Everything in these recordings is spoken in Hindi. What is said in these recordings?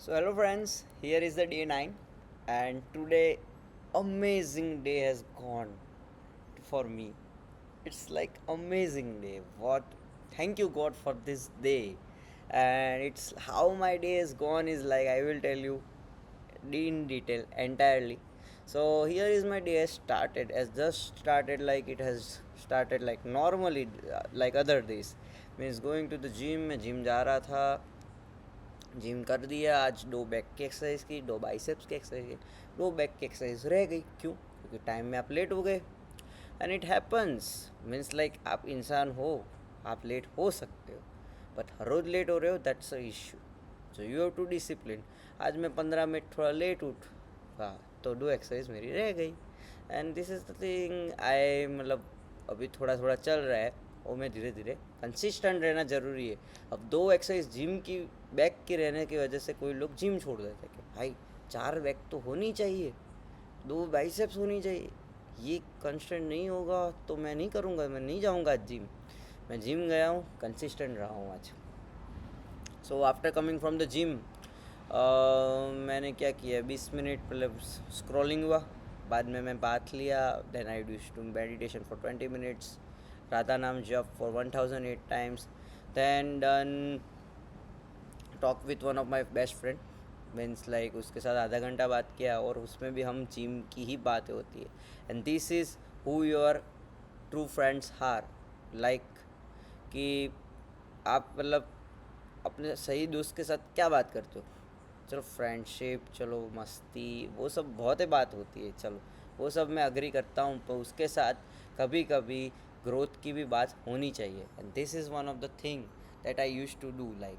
So hello friends, here is the day 9 and today amazing day has gone for me. It's like amazing day. What thank you God for this day. And it's how my day has gone is like I will tell you in detail entirely. So here is my day has started as just started like it has started like normally like other days. Means going to the gym, मैं जिम जा रहा था, जिम कर दिया आज, दो बैक की एक्सरसाइज की, दो बाइसेप्स की एक्सरसाइज की, दो बैक की एक्सरसाइज रह गई। क्यों? क्योंकि टाइम में आप लेट हो गए। And it happens. Means like आप इंसान हो, आप लेट हो सकते हो, बट हर रोज़ लेट हो रहे हो, that's a issue. So you have to discipline. आज मैं 15 मिनट थोड़ा लेट उठ हाँ, तो दो एक्सरसाइज मेरी रह गई। And this is the thing I मतलब अभी थोड़ा थोड़ा चल रहा है, और मैं धीरे धीरे कंसिस्टेंट रहना ज़रूरी है। अब दो एक्सरसाइज जिम की बैक की रहने की वजह से कोई लोग जिम छोड़ देते हैं कि भाई चार बैक तो होनी चाहिए, दो बाइसेप्स होनी चाहिए। ये कंस्टेंट नहीं होगा तो मैं नहीं करूँगा, मैं नहीं जाऊँगा आज जिम। मैं जिम गया हूँ, कंसिस्टेंट रहा हूँ आज। So after coming from the gym मैंने क्या किया, 20 मिनट मतलब स्क्रॉलिंग हुआ, बाद में मैं बात लिया, then I used to meditation for 20 minutes, Radha नाम जप for 1008 times, then done talk with one of my best friend. Means like उसके साथ आधा घंटा बात किया, और उसमें भी हम जिम की ही बातें होती है। And this is who your true friends are. Like कि आप मतलब अपने सही दोस्त के साथ क्या बात करते हो। चलो फ्रेंडशिप, चलो मस्ती, वो सब बहुत ही बात होती है, चलो वो सब मैं अग्री करता हूँ, पर उसके साथ कभी कभी ग्रोथ की भी बात होनी चाहिए। And this is one of the thing that I use to do. Like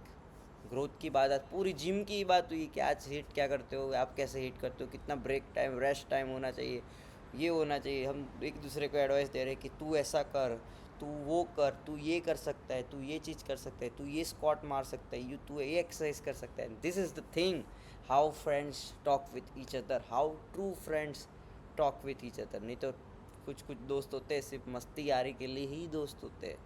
growth की बात, आज पूरी जिम की बात हुई कि आज हिट क्या करते हो, आप कैसे हिट करते हो, कितना ब्रेक टाइम रेस्ट टाइम होना चाहिए, ये होना चाहिए। हम एक दूसरे को एडवाइस दे रहे हैं कि तू ऐसा कर, तू वो कर, तू ये कर सकता है, तू ये चीज़ कर सकता है, तू ये स्क्वाट मार सकता है, तू ये एक्सरसाइज कर सकता है। This is the thing, how friends talk with each other, how true friends talk with each other. नहीं तो कुछ कुछ दोस्त होते हैं सिर्फ मस्ती यारी के लिए ही दोस्त होते हैं,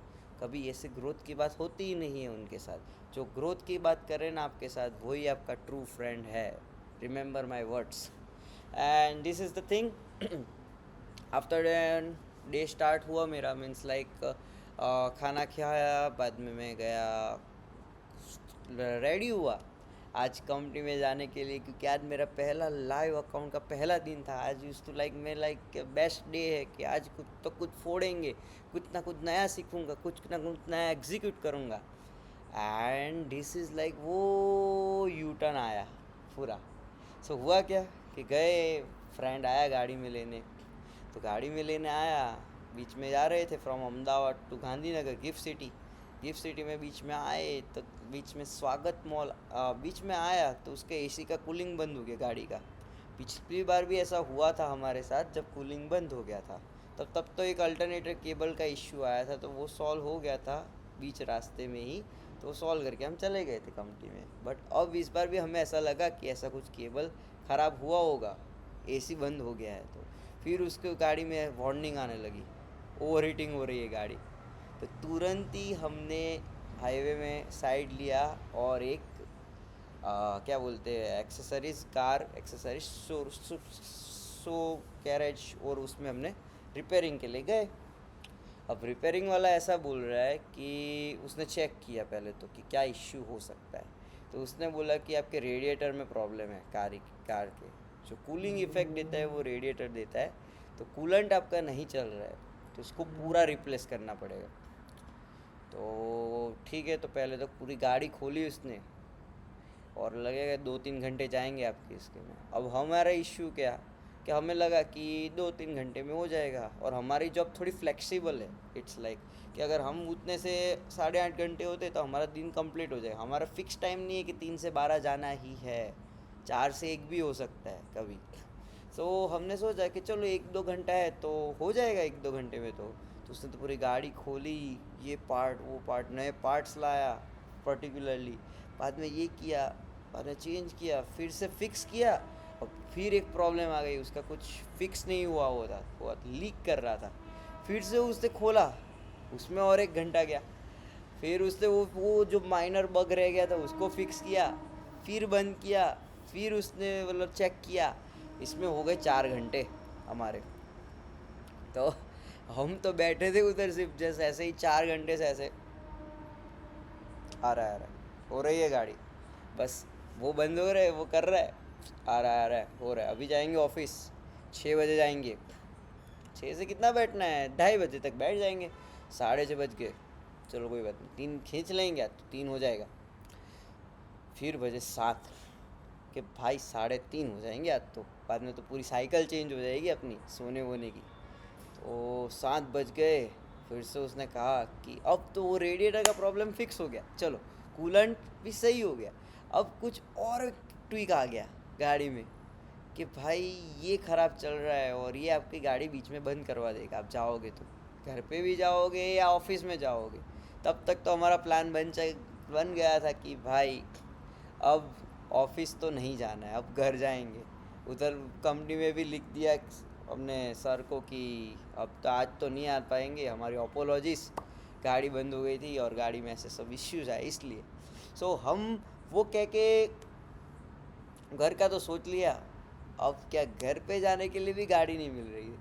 कभी ऐसे ग्रोथ की बात होती ही नहीं है उनके साथ। जो ग्रोथ की बात करें ना आपके साथ, वही आपका ट्रू फ्रेंड है। Remember my words. And this is the thing. After day start हुआ मेरा, मीन्स लाइक खाना खाया, बाद में मैं गया रेडी हुआ आज कंपनी में जाने के लिए, क्योंकि आज मेरा पहला लाइव अकाउंट का पहला दिन था। आज यूज टू लाइक मैं लाइक बेस्ट डे है कि आज कुछ तो कुछ फोड़ेंगे, कुछ ना कुछ नया सीखूंगा, कुछ ना कुछ नया एग्जीक्यूट करूँगा। एंड दिस इज़ लाइक वो यू टर्न आया पूरा। सो हुआ क्या कि गए, फ्रेंड आया गाड़ी में लेने, तो गाड़ी में लेने आया, बीच में जा रहे थे from Ahmedabad to Gandhinagar GIFT City. GIFT City में बीच में आए तो बीच में स्वागत मॉल बीच में आया तो उसके एसी का कूलिंग बंद हो गया गाड़ी का। पिछली बार भी ऐसा हुआ था हमारे साथ, जब कूलिंग बंद हो गया था, तब तो एक अल्टरनेटर केबल का इश्यू आया था, तो वो सॉल्व हो गया था बीच रास्ते में ही। तो वो सॉल्व करके हम चले गए थे कंपनी में। बट अब इस बार भी हमें ऐसा लगा कि ऐसा कुछ केबल ख़राब हुआ होगा, एसी बंद हो गया है। तो फिर उसके गाड़ी में वार्निंग आने लगी, ओवर हीटिंग हो रही है गाड़ी। तो तुरंत ही हमने हाईवे में साइड लिया, और एक क्या बोलते हैं एक्सेसरीज, कार एक्सेसरीज सो कैरेज, और उसमें हमने रिपेयरिंग के लिए गए। अब रिपेयरिंग वाला ऐसा बोल रहा है कि उसने चेक किया पहले तो कि क्या इश्यू हो सकता है। तो उसने बोला कि आपके रेडिएटर में प्रॉब्लम है, कार के जो कूलिंग इफेक्ट देता है वो रेडिएटर देता है। तो कूलेंट आपका नहीं चल रहा है, तो इसको पूरा रिप्लेस करना पड़ेगा। तो ठीक है, तो पहले तो पूरी गाड़ी खोली उसने, और लगेगा 2-3 घंटे जाएंगे आपके इसके में। अब हमारा इश्यू क्या कि हमें लगा कि 2-3 घंटे में हो जाएगा, और हमारी जॉब थोड़ी फ्लेक्सिबल है। इट्स लाइक कि अगर हम उतने से 8.5 घंटे होते तो हमारा दिन कंप्लीट हो जाएगा। हमारा फिक्स टाइम नहीं है कि 3 से 12 जाना ही है, 4 से 1 भी हो सकता है कभी। सो हमने सोचा कि चलो 1-2 घंटा है तो हो जाएगा 1-2 घंटे में। तो उसने तो पूरी गाड़ी खोली, ये पार्ट वो पार्ट, नए पार्ट्स लाया पर्टिकुलरली, बाद में ये किया, बाद में चेंज किया, फिर से फिक्स किया, और फिर एक प्रॉब्लम आ गई, उसका कुछ फिक्स नहीं हुआ, वो लीक कर रहा था। फिर से उसने खोला, उसमें और 1 घंटा गया। फिर उसने वो जो माइनर बग रह गया था उसको फिक्स किया, फिर बंद किया, फिर उसने मतलब चेक किया, इसमें हो गए 4 घंटे हमारे। तो हम तो बैठे थे उधर सिर्फ जैसे ऐसे ही 4 घंटे से ऐसे आ रहा है हो रही है गाड़ी, बस वो बंद हो रहा है, वो कर रहा है, आ रहा है हो रहा है। अभी जाएंगे ऑफिस, 6 बजे जाएंगे। 6 से कितना बैठना है, 2:30 बजे तक बैठ जाएंगे। 6:30 बज गए, चलो कोई बात नहीं, 3 खींच लेंगे तो 3 हो जाएगा। फिर बजे 7 कि भाई 3:30 हो जाएंगे आज तो, बाद में तो पूरी साइकिल चेंज हो जाएगी अपनी सोने वोने की। तो 7 बज गए। फिर से उसने कहा कि अब तो वो रेडिएटर का प्रॉब्लम फिक्स हो गया, चलो कूलेंट भी सही हो गया, अब कुछ और ट्विक आ गया गाड़ी में कि भाई ये ख़राब चल रहा है और ये आपकी गाड़ी बीच में बंद करवा देगा, आप जाओगे तो घर पे भी जाओगे या ऑफिस में जाओगे। तब तक तो हमारा प्लान बन गया था कि भाई अब ऑफिस तो नहीं जाना है, अब घर जाएंगे। उधर कंपनी में भी लिख दिया अपने सर को कि अब तो आज तो नहीं आ पाएंगे, हमारी अपोलॉजीज, गाड़ी बंद हो गई थी और गाड़ी में ऐसे सब इश्यूज आए इसलिए। सो हम वो कह के घर का तो सोच लिया, अब क्या घर पे जाने के लिए भी गाड़ी नहीं मिल रही है,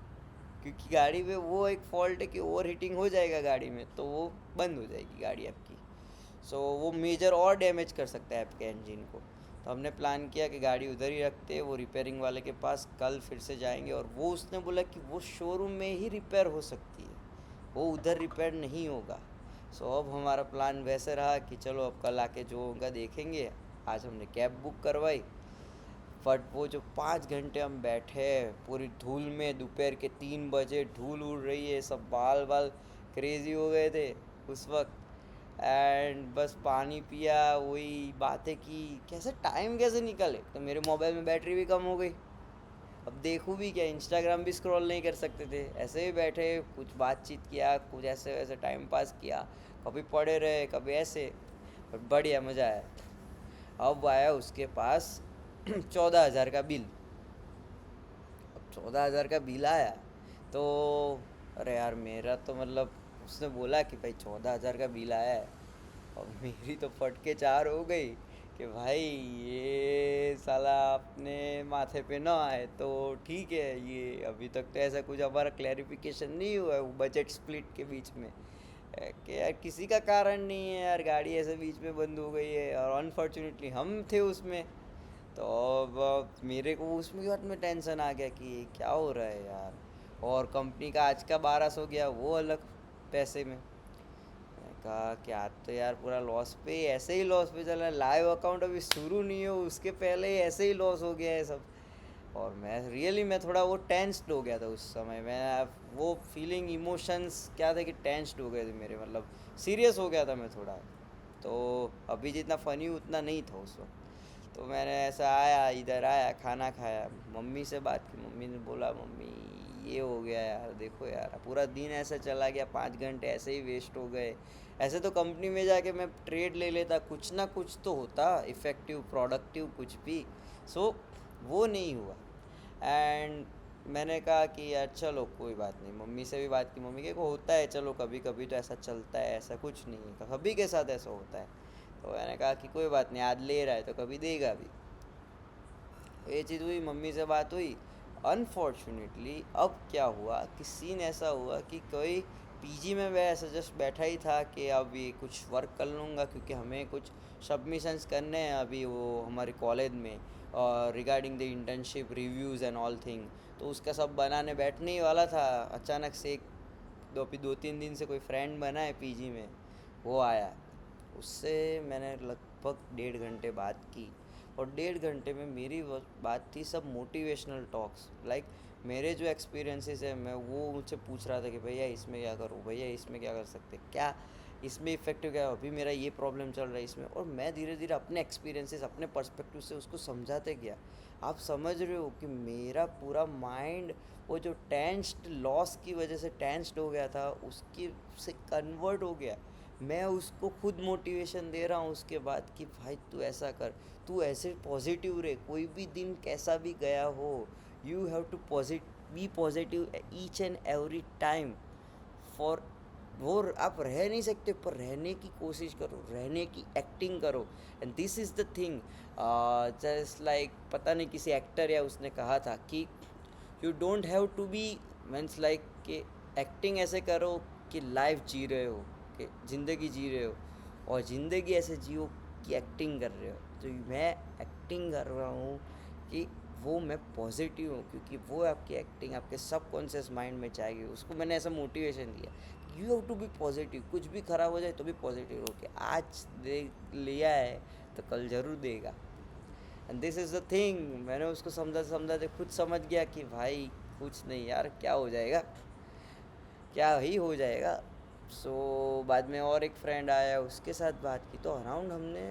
क्योंकि गाड़ी में वो एक फॉल्ट है कि ओवर हीटिंग हो जाएगा गाड़ी में तो वो बंद हो जाएगी गाड़ी आपकी। सो वो मेजर और डैमेज कर सकता है आपके इंजन को। तो हमने प्लान किया कि गाड़ी उधर ही रखते, वो रिपेयरिंग वाले के पास कल फिर से जाएंगे, और वो उसने बोला कि वो शोरूम में ही रिपेयर हो सकती है, वो उधर रिपेयर नहीं होगा। सो अब हमारा प्लान वैसे रहा कि चलो अब कल आके जो होगा देखेंगे। आज हमने कैब बुक करवाई, बट वो जो 5 घंटे हम बैठे पूरी धूल में, दोपहर के 3 बजे धूल उड़ रही है, सब बाल बाल क्रेजी हो गए थे उस वक्त। एंड बस पानी पिया, वही बातें की, कैसे टाइम कैसे निकले। तो मेरे मोबाइल में बैटरी भी कम हो गई, अब देखूँ भी क्या, इंस्टाग्राम भी स्क्रॉल नहीं कर सकते थे, ऐसे ही बैठे कुछ बातचीत किया, कुछ ऐसे वैसे टाइम पास किया, कभी पढ़े रहे कभी ऐसे। बट बढ़िया मज़ा आया। अब आया उसके पास 14,000 का बिल। अब 14,000 का बिल आया तो अरे यार मेरा तो मतलब, उसने बोला कि भाई 14,000 का बिल आया है, और मेरी तो फट के चार हो गई कि भाई ये साला अपने माथे पे ना आए तो ठीक है। ये अभी तक तो ऐसा कुछ हमारा क्लैरिफिकेशन नहीं हुआ है वो बजट स्प्लिट के बीच में, कि यार किसी का कारण नहीं है यार, गाड़ी ऐसे बीच में बंद हो गई है और अनफॉर्चुनेटली हम थे उसमें। तो अब मेरे को उसमें के बाद में टेंशन आ गया कि ये क्या हो रहा है यार, और कंपनी का आज का 1200 गया वो अलग पैसे में। मैंने कहा कि आज तो यार पूरा लॉस पे ही, ऐसे ही लॉस पे चल रहा है, लाइव अकाउंट अभी शुरू नहीं हो उसके पहले ही ऐसे ही लॉस हो गया है सब। और मैं थोड़ा वो टेंस्ड हो गया था उस समय। मैं वो फीलिंग इमोशंस क्या थे कि टेंस्ड हो गए थे मेरे, मतलब सीरियस हो गया था मैं थोड़ा। तो अभी जितना फ़नी उतना नहीं था उस वक्त। तो मैंने ऐसा आया, इधर आया, खाना खाया, मम्मी से बात की। मम्मी ने बोला मम्मी ये हो गया यार, देखो यार पूरा दिन ऐसे चला गया, 5 घंटे ऐसे ही वेस्ट हो गए। ऐसे तो कंपनी में जाके मैं ट्रेड ले लेता, कुछ ना कुछ तो होता इफ़ेक्टिव प्रोडक्टिव कुछ भी। सो वो नहीं हुआ। एंड मैंने कहा कि यार चलो कोई बात नहीं, मम्मी से भी बात की, मम्मी के को होता है, चलो कभी कभी तो ऐसा चलता है, ऐसा कुछ नहीं है, सभी के साथ ऐसा होता है। तो मैंने कहा कि कोई बात नहीं, आज ले रहा है तो कभी देगा भी। तो ये चीज़ हुई, मम्मी से बात हुई। अनफॉर्चुनेटली अब क्या हुआ कि सीन ऐसा हुआ कि कोई पीजी में मैं ऐसा जस्ट बैठा ही था कि अब ये कुछ वर्क कर लूँगा, क्योंकि हमें कुछ सबमिशंस करने हैं अभी वो हमारे कॉलेज में, और regarding the internship reviews and all thing. तो उसका सब बनाने बैठने ही वाला था, अचानक से एक 2-3 दिन से कोई फ्रेंड बना है पीजी में, वो आया। उससे मैंने लगभग 1.5 घंटे बात की, और 1.5 घंटे में मेरी बात थी सब मोटिवेशनल टॉक्स, लाइक मेरे जो एक्सपीरियंसेस है, मैं वो मुझसे पूछ रहा था कि भैया इसमें क्या करूँ, भैया इसमें क्या कर सकते, क्या इसमें इफेक्टिव क्या है, अभी मेरा ये प्रॉब्लम चल रहा है इसमें। और मैं धीरे धीरे अपने एक्सपीरियंसेस अपने पर्सपेक्टिव से उसको समझाते गया। आप समझ रहे हो कि मेरा पूरा माइंड वो जो टेंस्ड लॉस की वजह से टेंस्ड हो गया था उसकी से कन्वर्ट हो गया। मैं उसको खुद मोटिवेशन दे रहा हूँ उसके बाद कि भाई तू ऐसा कर, तू ऐसे पॉजिटिव रहे, कोई भी दिन कैसा भी गया हो, you have to be positive each and every time for वो आप रह नहीं सकते, पर रहने की कोशिश करो, रहने की एक्टिंग करो। And this is the thing. Just like पता नहीं किसी एक्टर या उसने कहा था कि you don't have to be, means like कि एक्टिंग ऐसे करो कि लाइफ जी रहे हो, कि ज़िंदगी जी रहे हो, और ज़िंदगी ऐसे जियो कि एक्टिंग कर रहे हो। तो मैं एक्टिंग कर रहा हूँ कि वो मैं पॉजिटिव हूँ, क्योंकि वो आपकी एक्टिंग आपके सबकॉन्शियस माइंड में जाएगी। उसको मैंने ऐसा मोटिवेशन दिया, you have to be positive, कुछ भी खराब हो जाए तो भी पॉजिटिव हो, कि आज दे लिया है तो कल ज़रूर देगा। And this is the thing. मैंने उसको समझाते समझाते खुद समझ गया कि भाई कुछ नहीं यार, क्या हो जाएगा, क्या ही हो जाएगा। बाद में और एक फ्रेंड आया, उसके साथ बात की, तो अराउंड हमने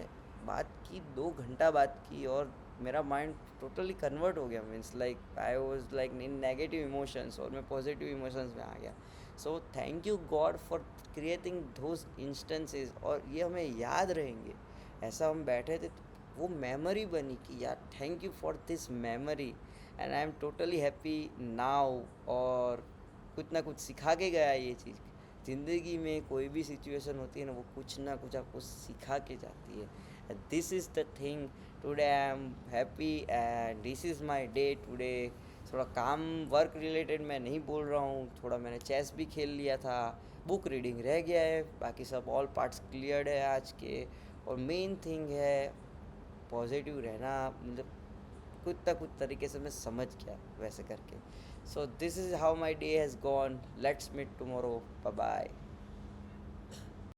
बात की 2 घंटा बात की, और मेरा माइंड टोटली कन्वर्ट हो गया। Means like I was like in negative emotions, और मैं पॉजिटिव इमोशंस में आ गया। So thank you God for creating those instances, और ये हमें याद रहेंगे। ऐसा हम बैठे थे तो वो मेमोरी बनी कि यार thank you for this memory, and I am totally happy now. और कुछ ना कुछ सिखा के गया ये चीज़। ज़िंदगी में कोई भी सिचुएशन होती है ना, वो कुछ ना कुछ आपको सिखा के जाती है। This is the thing. Today I am happy and this is my day today. थोड़ा काम वर्क रिलेटेड मैं नहीं बोल रहा हूँ, थोड़ा मैंने चेस भी खेल लिया था, बुक रीडिंग रह गया है, बाकी सब ऑल पार्ट्स क्लियर्ड है आज के। और मेन थिंग है पॉजिटिव रहना, मतलब कुछ ना कुछ तरीके से मैं समझ गया वैसे करके। So this is how my day has gone. Let's meet tomorrow. Bye bye.